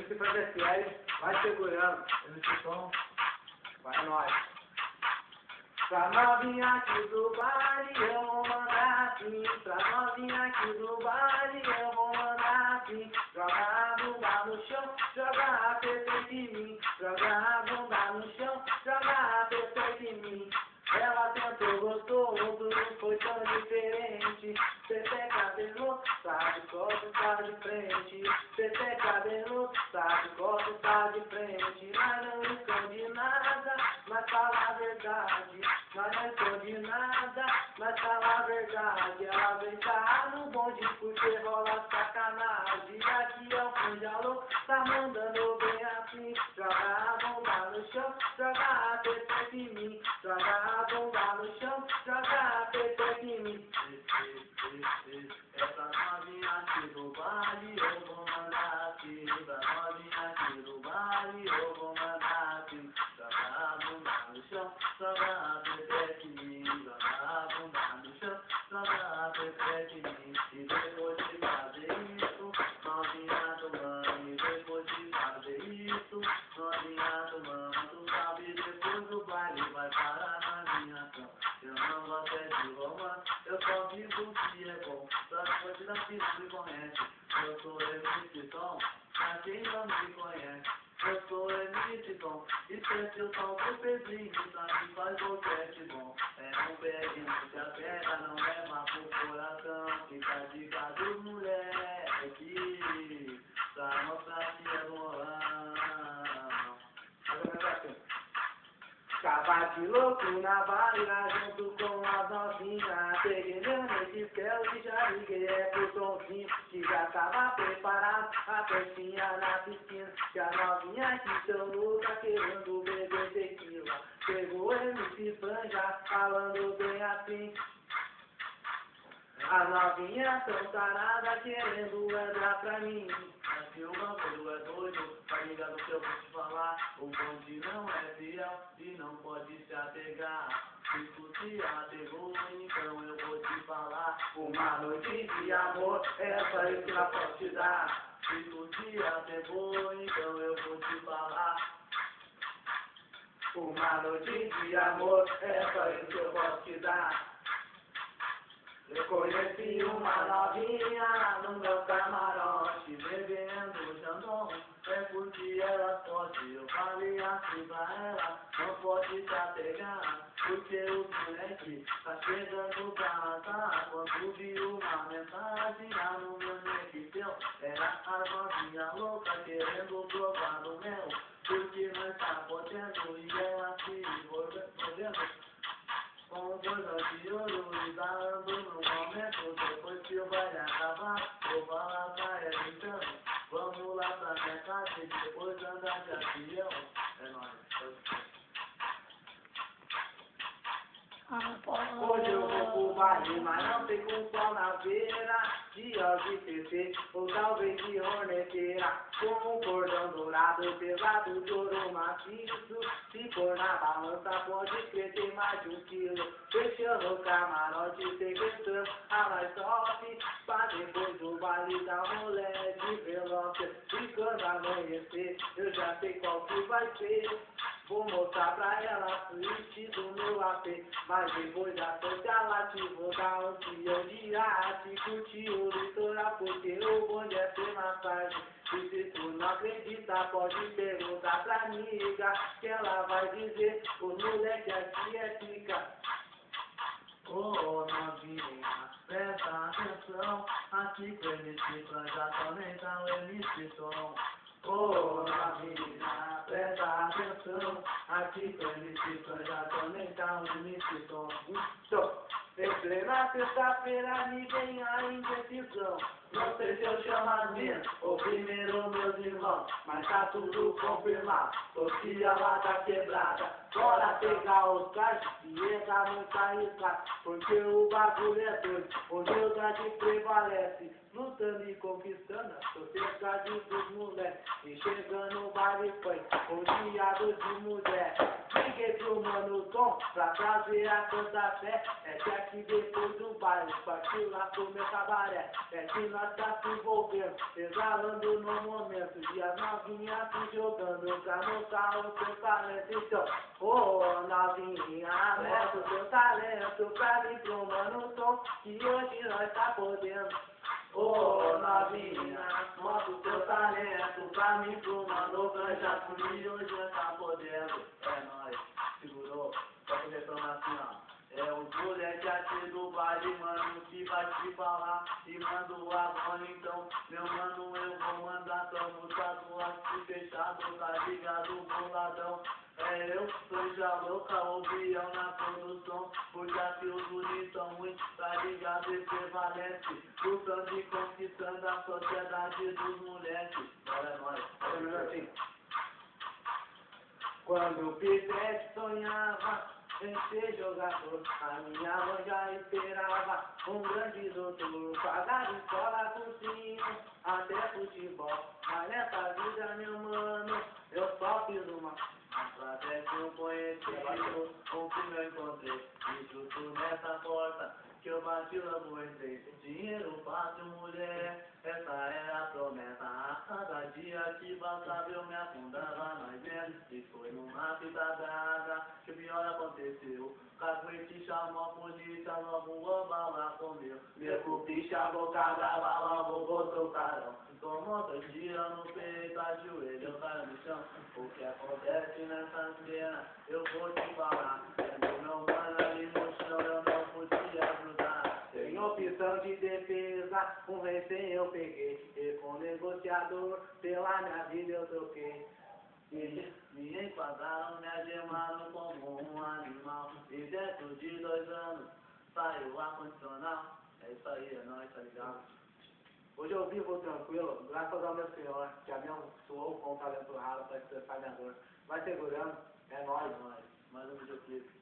MC Fazer Sério, vai segurando. MC Tom. Vai nós. Pra novinha aqui do baile eu vou mandar assim. Pra novinha aqui do baile eu vou mandar assim. Joga a bunda no chão, joga a PT de mim. Joga a bunda no chão, joga a PT de mim. Ela tentou, gostou, não foi tão diferente. Pepe cabelo, tá de costas, tá de frente. Pepe cabelo, tá de costas, tá de frente. Mas não esconde nada, mas fala a verdade. Mas não esconde nada, mas fala a verdade. Ela vem cá no bonde porque rola sacanagem. Aqui é o fundo, alô, tá mandando bem assim. Joga a bomba no chão, joga a pepe de mim. Joga a bomba no chão, joga a pepe de mim. Essa novinha aqui do baile eu vou mandar assim. Essa novinha aqui do baile eu vou mandar assim. Joga a bunda no chão, joga a pepe de mim. Joga a bunda no chão, joga a pepe de mim. E depois de fazer isso, novinha do mano. E depois de fazer isso, novinha do mano. Tu sabe, depois do baile vai parar na minha cama. Eu não gosto de romance, eu só vivo o que é bom. Pra continuar que não me conhece, eu sou MC Tom. Pra quem não me conhece, eu sou MC Tom. Isso é seu som pro Pedrinho, sabe, faz boquete bom. É um bag, não se apega, não leva pro coração. Fica a dica dos moleque, pra mostrar que é bolão. Cava de louco na barra junto com as novinhas. Peguei meu Nextel e já liguei pro Tomzinho, que já tava preparado a festinha na piscina. Que a novinha que seu louca querendo beber tequila. Pegou MC Franja falando bem assim. A novinha tão tarada querendo entrar pra mim. Mas o bagulho é doido, tá ligado que eu vou te falar. O bonde não é fiel e não pode se apegar. Se tu se apegou, então eu vou te falar. Uma noite de amor, essa eu que ela pode te dar. Se tu se apegou, então eu vou te falar. Uma noite de amor, essa eu que eu posso te dar. Eu conheci uma novinha no meu camarote, bebendo jandão, é porque ela pode. Eu falei assim pra ela, não pode se apegar, porque o moleque tá chegando pra arrasar. Quando viu uma mensagem lá no meu Nextel, era a novinha louca querendo provar do mel, porque nós tá podendo e ela se envolvendo. Com coisa de ouro e dando no momento. Depois que o baile acabar, vou falar pra ela então. Vamos lá pra minha casa e depois andar de avião. É nóis. Hoje eu vou pro baile, mas não sei com qual na beira. De LGTC ou talvez de horneteira. Com um cordão dourado, pesado de ouro maciço. Se for na balança pode crer tem mais de 1 quilo. Fechando o camarote, sequestrando a mais top. Pra depois do baile da mulher de veloce. E quando amanhecer, eu já sei qual que vai ser. Vou mostrar pra ela a suíte do meu AP. Mas depois da socialite vou dar um trio de arte. Curtir o litoral porque o bonde é sem massagem. E se tu não acredita pode perguntar pra amiga, que ela vai dizer, os moleque aqui é pica. Ô novinha, presta atenção, aqui com MC Franja também tá o MC Tom. Ô novinha, presta atenção, aqui com MC Franja também tá o MC Tom. Entrei na sexta-feira, me vem a indecisão. Não sei se eu chamo as minhas ou primeiro meus irmãos, mas tá tudo confirmado. Torcia lá da quebrada, bora pegar os caras e entrar no carro, porque o bagulho é doido, onde o Deus prevalece. Lutando e conquistando a sociedade dos moleques. E chegando no baile foi rodeado de mulher. Liguei pro Mano Tom pra trazer a Santa Fé. É que aqui depois do baile partiu lá pro meu cabaré. É que nós nós tá se envolvendo, exalando no momento. E as novinhas se jogando pra mostrar o seu talento. Então, ô novinha, mostra o seu talento pra vir pro Mano Tom, que hoje nós tá podendo. Ô novinha, mostra o seu talento pra mim pro Mano Tom, já fui, hoje nós tá podendo. É nóis, segurou, pode retornar assim, ó. É o moleque aqui do baile, mano, que vai te falar e manda o agora, então, meu mano, eu vou mandar tua música do aqui fechado, tá ligado, boladão. É eu, sou já louca, o Bião na produção, porque aqui os guris são muito, tá ligado, e prevalece, lutando e conquistando a sociedade dos moleques. Olha nós, assim. Quando o pivete sonhava em ser jogador, a minha mãe já esperava um grande doutor, pagar escola, cursinho, até futebol. Mas nessa vida, meu mano, eu só fiz uma. através de um conhecido, um que eu encontrei, e justo nessa porta que eu bati logo entrei. Dinheiro fácil, mulher, essa era a promessa. A cada dia que passava eu me afundava mais dentro. E foi numa fita dada que o pior aconteceu. Caguete chamou a polícia, logo o bala comeu. Meu cupicha, boca brava, logo botou o carão. Tomou 2 dias no peito, ajoelho, eu caio no chão. O que acontece nessa cena, eu vou te falar. Tendo meu mano ali no chão, eu não podia ajudar. Sem opção de defesa, um refém eu peguei, e com negociador, pela minha vida eu troquei. Me enquadraram, me algemaram como um animal. E dentro de 2 anos, saiu o ar-condicionado. É isso aí, é nóis, tá ligado? Hoje eu vivo tranquilo, graças ao meu Senhor, que a minha suou com o talento raro para expressar minha dor. Vai segurando, é nóis. Mais um videoclipe.